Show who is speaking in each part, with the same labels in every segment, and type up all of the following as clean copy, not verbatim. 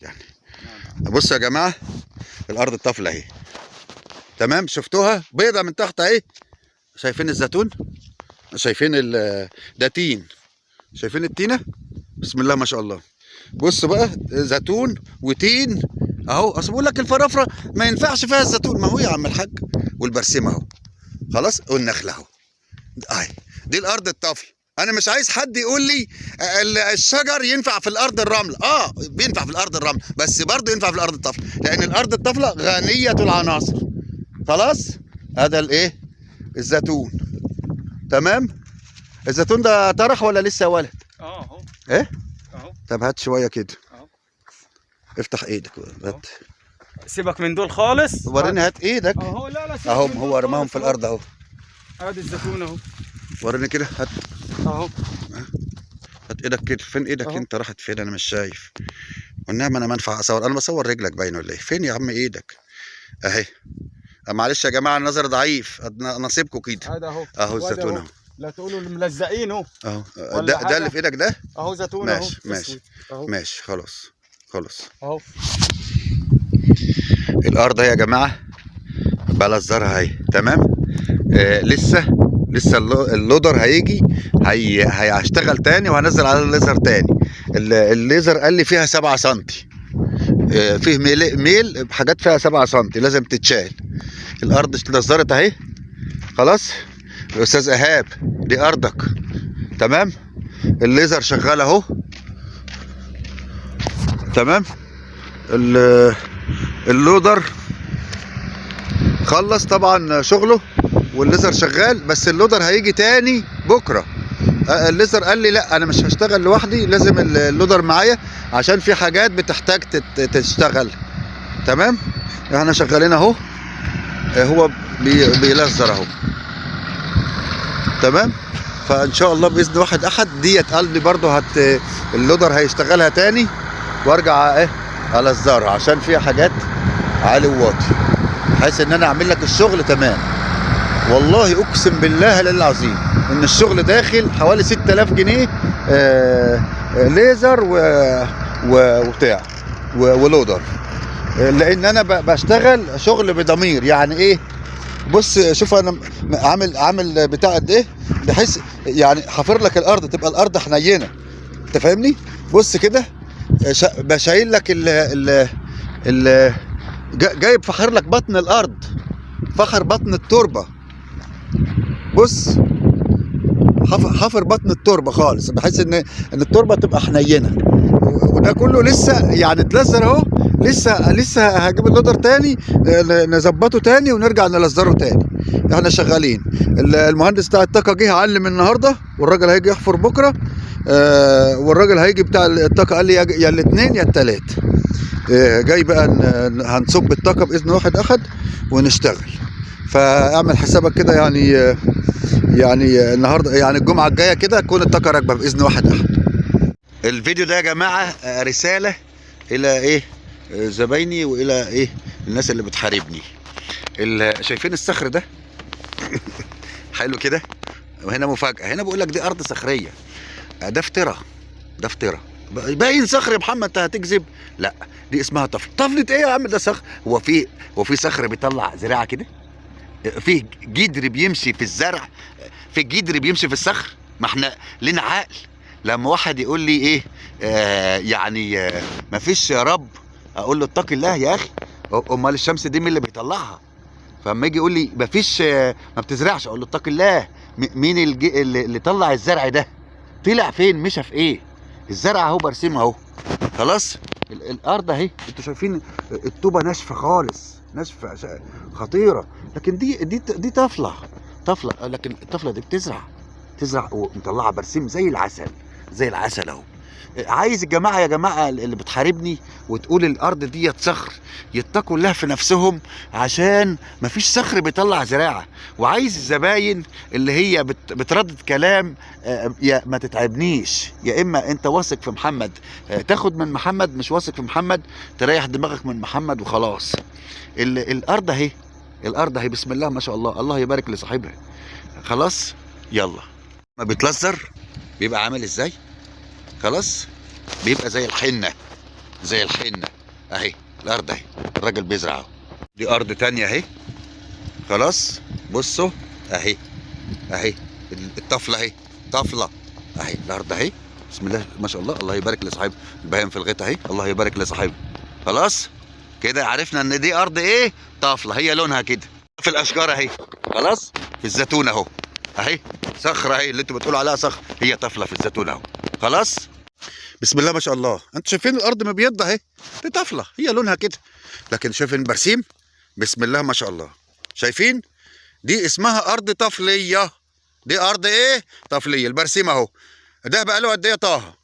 Speaker 1: يعني بصوا يا جماعه، الارض الطافله اهي. تمام، شفتوها بيضه من تحت اهي. شايفين الزيتون؟ شايفين ده تين. شايفين التينه؟ بسم الله ما شاء الله. بص بقى، زيتون وتين اهو. اصل بقول لك الفرافره ما ينفعش فيها الزيتون، ما هو يا عم الحاج. والبرسيم اهو خلاص، والنخله اهو. اهي دي الارض الطافله. انا مش عايز حد يقول لي الشجر ينفع في الارض الرمل. بينفع في الارض الرمل، بس برضه ينفع في الارض الطافله، لان الارض الطافله غنيه العناصر. خلاص، هذا الايه؟ الزيتون. تمام. الزيتون ده طرح ولا لسه ولد؟
Speaker 2: اهو.
Speaker 1: ايه؟
Speaker 2: اهو.
Speaker 1: طب هات شويه كده.
Speaker 2: اهو.
Speaker 1: افتح ايدك هات.
Speaker 2: سيبك من دول خالص.
Speaker 1: وريني، هات ايدك.
Speaker 2: اهو. لا سيبك
Speaker 1: اهو
Speaker 2: من
Speaker 1: هو
Speaker 2: دول
Speaker 1: رماهم
Speaker 2: خالص
Speaker 1: في الارض اهو.
Speaker 2: ادي الزيتون اهو.
Speaker 1: وريني كده، هات.
Speaker 2: اهو.
Speaker 1: هات ايدك كده. فين ايدك
Speaker 2: أهو.
Speaker 1: انت؟ راحت فين؟ انا مش شايف. والنعم انا ما ينفع اصور، انا بصور رجلك باين ولا ايه؟ فين يا عم ايدك؟ اهي. معلش يا جماعه، النظر ضعيف، نصيبكم كده.
Speaker 2: هذا اهو.
Speaker 1: اهو الزيتون اهو.
Speaker 2: لا تقولوا الملزقين اهو.
Speaker 1: اهو
Speaker 2: ولا
Speaker 1: ده اللي في ايدك ده.
Speaker 2: اهو زيتون اهو.
Speaker 1: ماشي ماشي
Speaker 2: أسود. اهو.
Speaker 1: ماشي، خلاص خلاص.
Speaker 2: اهو.
Speaker 1: الارض اهي يا جماعه، بلزرها اهي. تمام. لسه اللودر هيجي، هيشتغل تاني، وهنزل على الليزر تاني. الليزر قال لي فيها 7 سم. فيه ميل بحاجات فيها 7 سم لازم تتشال. الارض اتلزرت اهي. خلاص يا استاذ ايهاب، دي ارضك. تمام. الليزر شغال اهو. تمام. اللودر خلص طبعا شغله، والليزر شغال، بس اللودر هيجي تاني بكره. الليزر قال لي لا، انا مش هشتغل لوحدي، لازم اللودر معايا عشان في حاجات بتحتاج تشتغل. تمام. احنا شغالين اهو. هو بيلزر اهو. تمام. فان شاء الله باذن واحد احد ديت قال لي برضه اللودر هيشتغلها تاني، وارجع الزرها عشان فيها حاجات عالي وواطي، بحيث ان انا اعمل لك الشغل تمام. والله اقسم بالله العظيم ان الشغل داخل حوالي 6000 جنيه ليزر وبتاع ولودر، لان انا بشتغل شغل بضمير. يعني ايه؟ بص شوف انا عامل بتاع قد ايه، بحيث يعني حافر لك الارض تبقى الارض حنينه. انت فاهمني؟ بص كده، بشايل لك جايب فخر لك بطن الارض، فخر بطن التربه. بص، حفر بطن التربه خالص، بحيث ان التربه تبقى حنينه. وده كله لسه يعني اتلزر اهو. لسه هجيب اللودر تاني، نظبطه تاني ونرجع نلزره تاني. احنا شغالين. المهندس بتاع الطاقه جه علم النهارده، والراجل هيجي يحفر بكره. والراجل هيجي بتاع الطاقه قال لي يا الاثنين يا الثلاث. جاي بقى هنصب الطاقه باذن واحد احد ونشتغل. فاعمل حسابك كده، يعني النهارده، يعني الجمعه الجايه كده تكون الطاقه راكبه باذن واحد احد. الفيديو ده يا جماعه رساله الى ايه؟ زبايني، والى ايه؟ الناس اللي بتحاربني. شايفين الصخر ده؟ حلو كده. وهنا مفاجاه، هنا بقول لك دي ارض صخريه. ده افتراء، ده افتراء. باين صخر يا محمد، انت هتكذب. لا، دي اسمها طفل. طفلة ايه يا عم؟ ده صخر. هو في صخر بيطلع زراعه كده؟ في جدر بيمشي في الزرع؟ في جدر بيمشي في الصخر؟ ما احنا لنا عقل. لما واحد يقول لي ايه يعني مفيش يا رب، اقول له اتق الله يا اخي. امال الشمس دي مين اللي بيطلعها؟ فاما يجي يقول لي مفيش ما بتزرعش، اقول له اتق الله. مين اللي طلع الزرع ده؟ طلع فين؟ مشى في ايه؟ الزرع اهو برسمه اهو. خلاص. الارض اهي، انتوا شايفين الطوبه ناشفه خالص، ناشفه خطيره. لكن دي طفله، لكن الطفله دي بتزرع ومطلعه برسيم زي العسل، زي العسل اهو. عايز الجماعه يا جماعه اللي بتحاربني وتقول الارض ديت صخر، يتقوا الله في نفسهم، عشان مفيش صخر بيطلع زراعه. وعايز الزباين اللي هي بتردد كلام، يا ما تتعبنيش، يا اما انت واثق في محمد تاخد من محمد، مش واثق في محمد تريح دماغك من محمد وخلاص. الارض اهي، الارض اهي، بسم الله ما شاء الله، الله يبارك لصاحبها. خلاص يلا. ما بيتلزر بيبقى عامل ازاي؟ خلاص، بيبقى زي الحنه. زي الحنه اهي. الارض اهي، الراجل بيزرع اهو. دي ارض تانية اهي. خلاص بصوا اهي، اهي الطفله اهي، طفله اهي. الارض اهي، بسم الله ما شاء الله. الله يبارك لصاحبها. البهايم في الغيط اهي، الله يبارك لصاحبها. خلاص كده عرفنا ان دي ارض ايه؟ طفله. هي لونها كده. في الاشجار اهي. خلاص في الزيتون اهو اهي، صخره اهي اللي انتوا بتقولوا عليها صخره، هي طفله في الزيتون اهو. خلاص بسم الله ما شاء الله. انتوا شايفين الارض مبيضه اهي، دي طفله هي لونها كده. لكن شايفين البرسيم؟ بسم الله ما شاء الله. شايفين؟ دي اسمها ارض طفليه. دي ارض ايه؟ طفليه. البرسيم اهو. ده بقى له قد ايه طه؟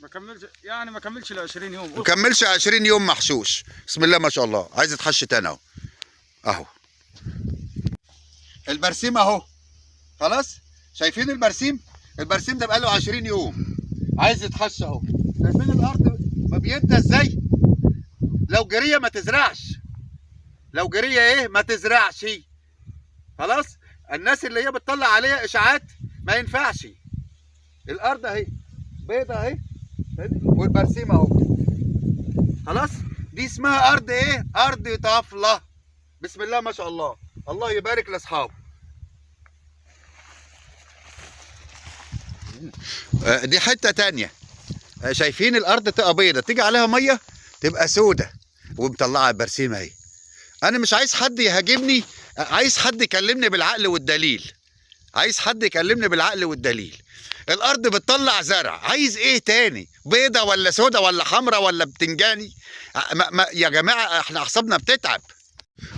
Speaker 2: ما كملش ال 20 يوم.
Speaker 1: ما كملش 20 يوم محشوش. بسم الله ما شاء الله. عايز يتحش تاني اهو. اهو البرسيم اهو. خلاص شايفين البرسيم؟ البرسيم ده بقى له 20 يوم عايز يتحش اهو. شايفين الارض مبيضه ازاي؟ لو جريه ما تزرعش. لو جريه ايه؟ ما تزرعش. خلاص الناس اللي هي بتطلع عليها اشاعات ما ينفعش. الارض اهي بيضه اهي، والبرسيم اهو. خلاص دي اسمها ارض ايه؟ ارض طفله. بسم الله ما شاء الله. الله يبارك لاصحابه. دي حته تانية. شايفين الارض تبقى بيضه، تيجي عليها ميه تبقى سودة ومطلعه برسيم اهي. انا مش عايز حد يهاجمني، عايز حد يكلمني بالعقل والدليل. عايز حد يكلمني بالعقل والدليل. الارض بتطلع زرع، عايز ايه تاني؟ بيضه ولا سودة ولا حمراء ولا بتنجاني؟ يا جماعه احنا اعصابنا بتتعب.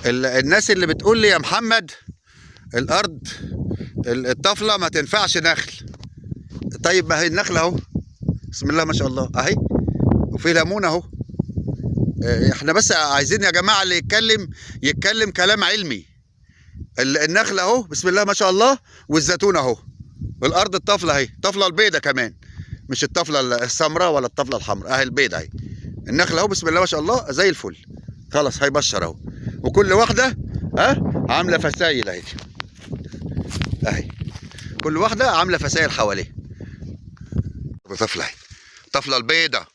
Speaker 1: الناس اللي بتقول لي يا محمد الارض الطفله ما تنفعش نخل. طيب ما هي النخله اهو، بسم الله ما شاء الله اهي، وفي ليمون اهو. احنا بس عايزين يا جماعه اللي يتكلم كلام علمي. النخله اهو بسم الله ما شاء الله، والزيتون اهو. الارض الطفله اهي، الطفله البيضه كمان، مش الطفله السمراء ولا الطفله الحمراء اهي، البيضه اهي. النخله اهو بسم الله ما شاء الله زي الفل. خلاص هيبشر اهو، وكل واحده عامله فسايل اهي. اهي كل واحده عامله فسايل حواليها. طفله اهي، الطفله البيضه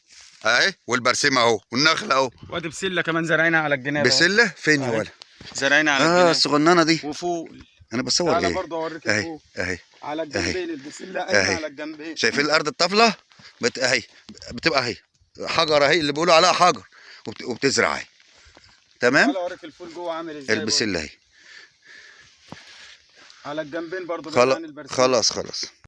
Speaker 1: اهي، والبرسيم اهو، والنخله اهو.
Speaker 2: وادي بسله كمان زارعينها على الجناب.
Speaker 1: بسله فين يا ولد؟
Speaker 2: زارعينها على الجناب.
Speaker 1: الصغننه دي.
Speaker 2: وفوق
Speaker 1: انا بصور
Speaker 2: انا
Speaker 1: ايه؟
Speaker 2: برضه اوريك
Speaker 1: اهي
Speaker 2: فوق
Speaker 1: اهي
Speaker 2: على الجنبين. البسله
Speaker 1: أهي.
Speaker 2: على الجنبين.
Speaker 1: شايفين الارض الطفله؟ اهي بتبقى اهي حجر اهي اللي بيقولوا عليها حجر، وبتزرع اهي. تمام؟
Speaker 2: تعالى اوريك الفول جوه عامل ازاي.
Speaker 1: البسله اهي.
Speaker 2: على الجنبين برضه.
Speaker 1: خلاص.